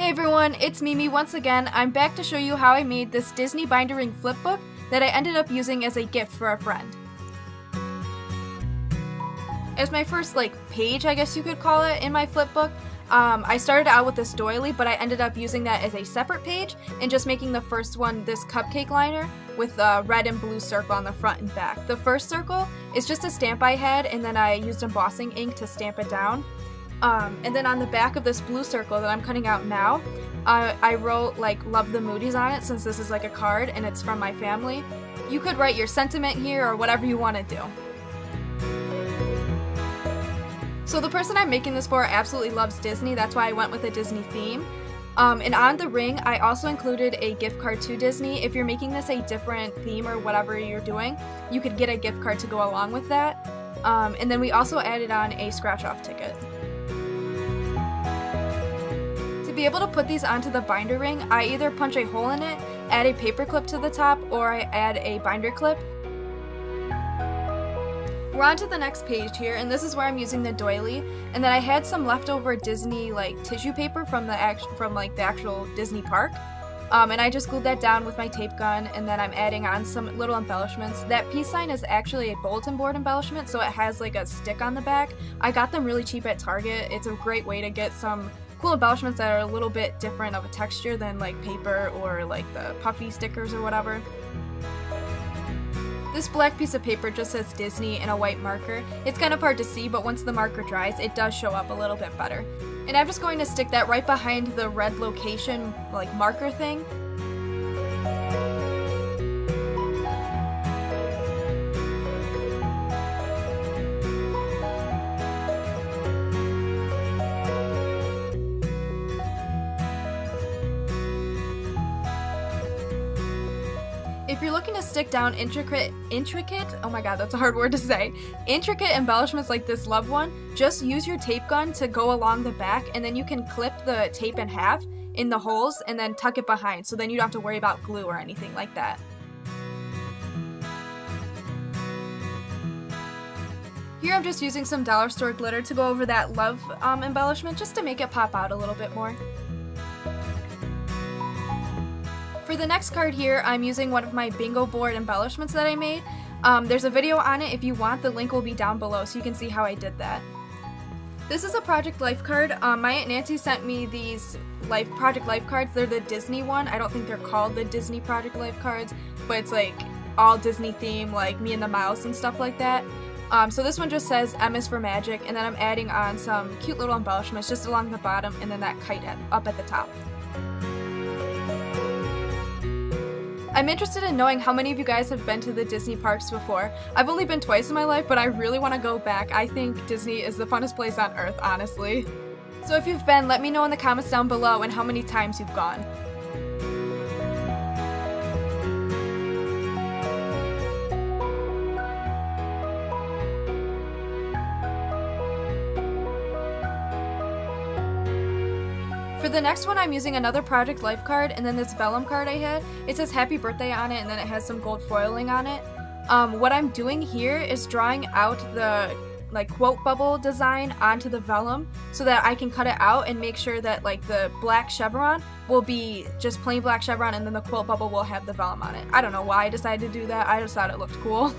Hey everyone, it's Mimi once again. I'm back to show you how I made this Disney binder ring flipbook that I ended up using as a gift for a friend. As my first page, I guess you could call it, in my flipbook, I started out with this doily, but I ended up using that as a separate page and just making the first one this cupcake liner with a red and blue circle on the front and back. The first circle is just a stamp I had, and then I used embossing ink to stamp it down. And then on the back of this blue circle that I'm cutting out now, I wrote Love the Moody's on it, since this is like a card and it's from my family. You could write your sentiment here or whatever you want to do. So the person I'm making this for absolutely loves Disney, that's why I went with a Disney theme. And on the ring, I also included a gift card to Disney. If you're making this a different theme or whatever you're doing, you could get a gift card to go along with that. And then we also added on a scratch-off ticket. To be able to put these onto the binder ring, I either punch a hole in it, add a paper clip to the top, or I add a binder clip. We're on to the next page here, and this is where I'm using the doily, and then I had some leftover Disney tissue paper from the actual Disney park, and I just glued that down with my tape gun, and then I'm adding on some little embellishments. That peace sign is actually a bulletin board embellishment, so it has a stick on the back. I got them really cheap at Target. It's a great way to get some cool embellishments that are a little bit different of a texture than paper or the puffy stickers or whatever. This black piece of paper just says Disney in a white marker. It's kind of hard to see, but once the marker dries, it does show up a little bit better. And I'm just going to stick that right behind the red location marker thing. If you're looking to stick down intricate, oh my god, that's a hard word to say, intricate embellishments like this love one, just use your tape gun to go along the back, and then you can clip the tape in half in the holes and then tuck it behind, so then you don't have to worry about glue or anything like that. Here I'm just using some dollar store glitter to go over that love embellishment, just to make it pop out a little bit more. For the next card here, I'm using one of my bingo board embellishments that I made. There's a video on it if you want. The link will be down below so you can see how I did that. This is a Project Life card. My Aunt Nancy sent me these Project Life cards. They're the Disney one. I don't think they're called the Disney Project Life cards, but it's all Disney theme, like Me and the Mouse and stuff like that. So this one just says M is for magic, and then I'm adding on some cute little embellishments just along the bottom, and then that kite up at the top. I'm interested in knowing how many of you guys have been to the Disney parks before. I've only been twice in my life, but I really want to go back. I think Disney is the funnest place on earth, honestly. So if you've been, let me know in the comments down below and how many times you've gone. For the next one, I'm using another Project Life card, and then this vellum card I had. It says happy birthday on it, and then it has some gold foiling on it. What I'm doing here is drawing out the quote bubble design onto the vellum so that I can cut it out and make sure that the black chevron will be just plain black chevron, and then the quote bubble will have the vellum on it. I don't know why I decided to do that. I just thought it looked cool.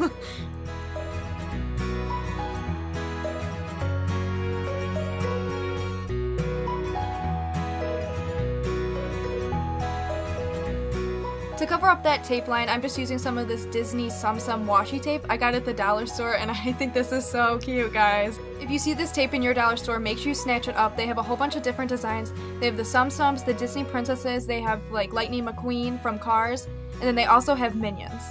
To cover up that tape line, I'm just using some of this Disney Tsum Tsum washi tape. I got it at the dollar store, and I think this is so cute, guys. If you see this tape in your dollar store, make sure you snatch it up. They have a whole bunch of different designs. They have the Tsum Tsums, the Disney princesses, they have Lightning McQueen from Cars, and then they also have Minions.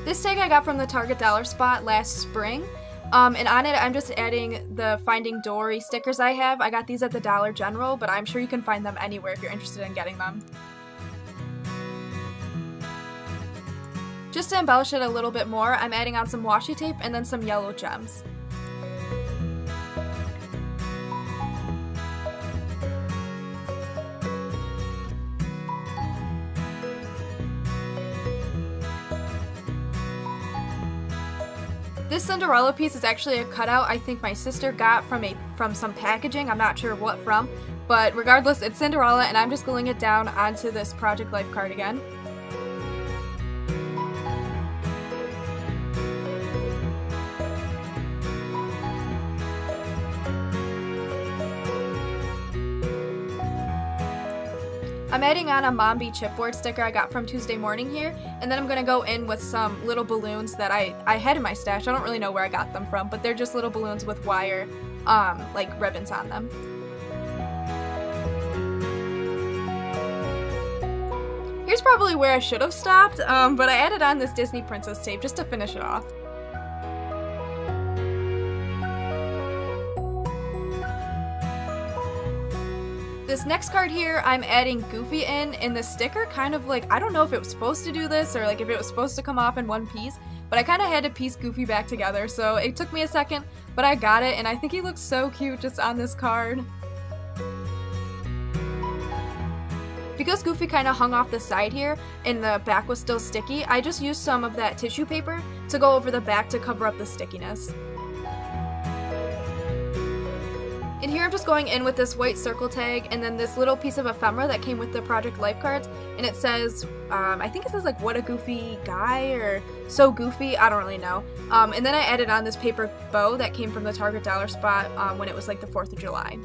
This tag I got from the Target dollar spot last spring. And on it, I'm just adding the Finding Dory stickers I have. I got these at the Dollar General, but I'm sure you can find them anywhere if you're interested in getting them. Just to embellish it a little bit more, I'm adding on some washi tape and then some yellow gems. This Cinderella piece is actually a cutout I think my sister got from some packaging, I'm not sure what from, but regardless, it's Cinderella, and I'm just gluing it down onto this Project Life card again. I'm adding on a Mombi chipboard sticker I got from Tuesday Morning here, and then I'm going to go in with some little balloons that I had in my stash. I don't really know where I got them from, but they're just little balloons with wire, like ribbons on them. Here's probably where I should have stopped, but I added on this Disney Princess tape just to finish it off. This next card here, I'm adding Goofy in the sticker, kind of like, I don't know if it was supposed to do this or like if it was supposed to come off in one piece, but I kind of had to piece Goofy back together, so it took me a second, but I got it, and I think he looks so cute just on this card. Because Goofy kind of hung off the side here and the back was still sticky, I just used some of that tissue paper to go over the back to cover up the stickiness. And here I'm just going in with this white circle tag and then this little piece of ephemera that came with the Project Life cards, and it says, I think it says like, what a goofy guy, or so goofy, I don't really know. And then I added on this paper bow that came from the Target dollar spot when it was like the 4th of July.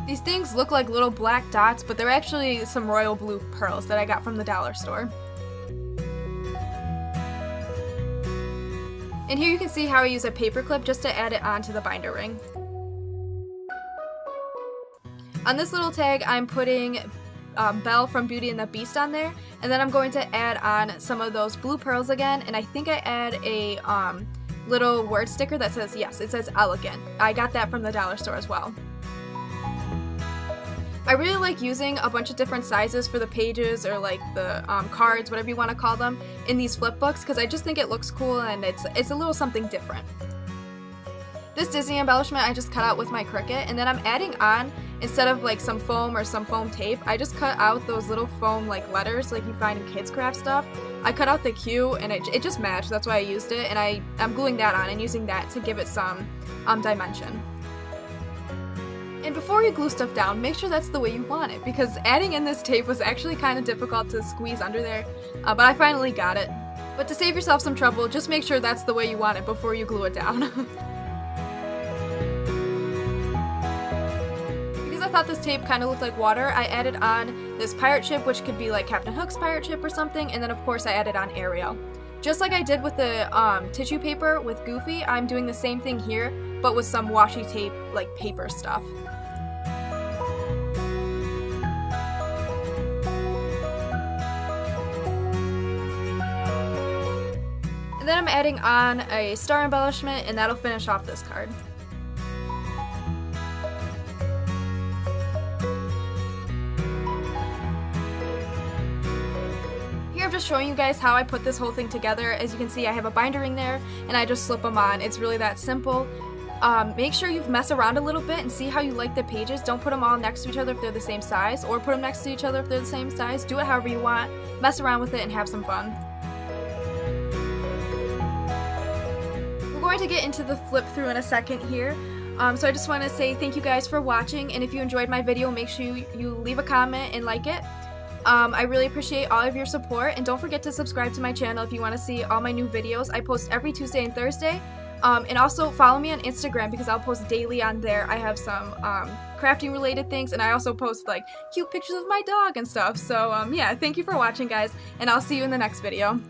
These things look like little black dots, but they're actually some royal blue pearls that I got from the dollar store. And here you can see how I use a paper clip just to add it onto the binder ring. On this little tag, I'm putting Belle from Beauty and the Beast on there, and then I'm going to add on some of those blue pearls again, and I think I add a little word sticker that says, yes, it says elegant. I got that from the dollar store as well. I really like using a bunch of different sizes for the pages or like the cards, whatever you want to call them, in these flip books because I just think it looks cool and it's a little something different. This Disney embellishment I just cut out with my Cricut, and then I'm adding on, instead of like some foam or some foam tape, I just cut out those little foam like letters like you find in kids craft stuff. I cut out the Q and it just matched, that's why I used it, and I'm gluing that on and using that to give it some dimension. And before you glue stuff down, make sure that's the way you want it, because adding in this tape was actually kind of difficult to squeeze under there, but I finally got it. But to save yourself some trouble, just make sure that's the way you want it before you glue it down. Because I thought this tape kind of looked like water, I added on this pirate ship, which could be like Captain Hook's pirate ship or something, and then of course I added on Ariel. Just like I did with the tissue paper with Goofy, I'm doing the same thing here, but with some washi tape, like paper stuff. And then I'm adding on a star embellishment, and that'll finish off this card. Here I'm just showing you guys how I put this whole thing together. As you can see, I have a binder ring there, and I just slip them on. It's really that simple. Make sure you mess around a little bit and see how you like the pages. Don't put them all next to each other if they're the same size, or put them next to each other if they're the same size. Do it however you want. Mess around with it and have some fun. We're going to get into the flip through in a second here. So I just want to say thank you guys for watching, and if you enjoyed my video, make sure you leave a comment and like it. I really appreciate all of your support, and don't forget to subscribe to my channel if you want to see all my new videos. I post every Tuesday and Thursday. And also follow me on Instagram because I'll post daily on there. I have some crafting related things, and I also post like cute pictures of my dog and stuff. So yeah, thank you for watching, guys, and I'll see you in the next video.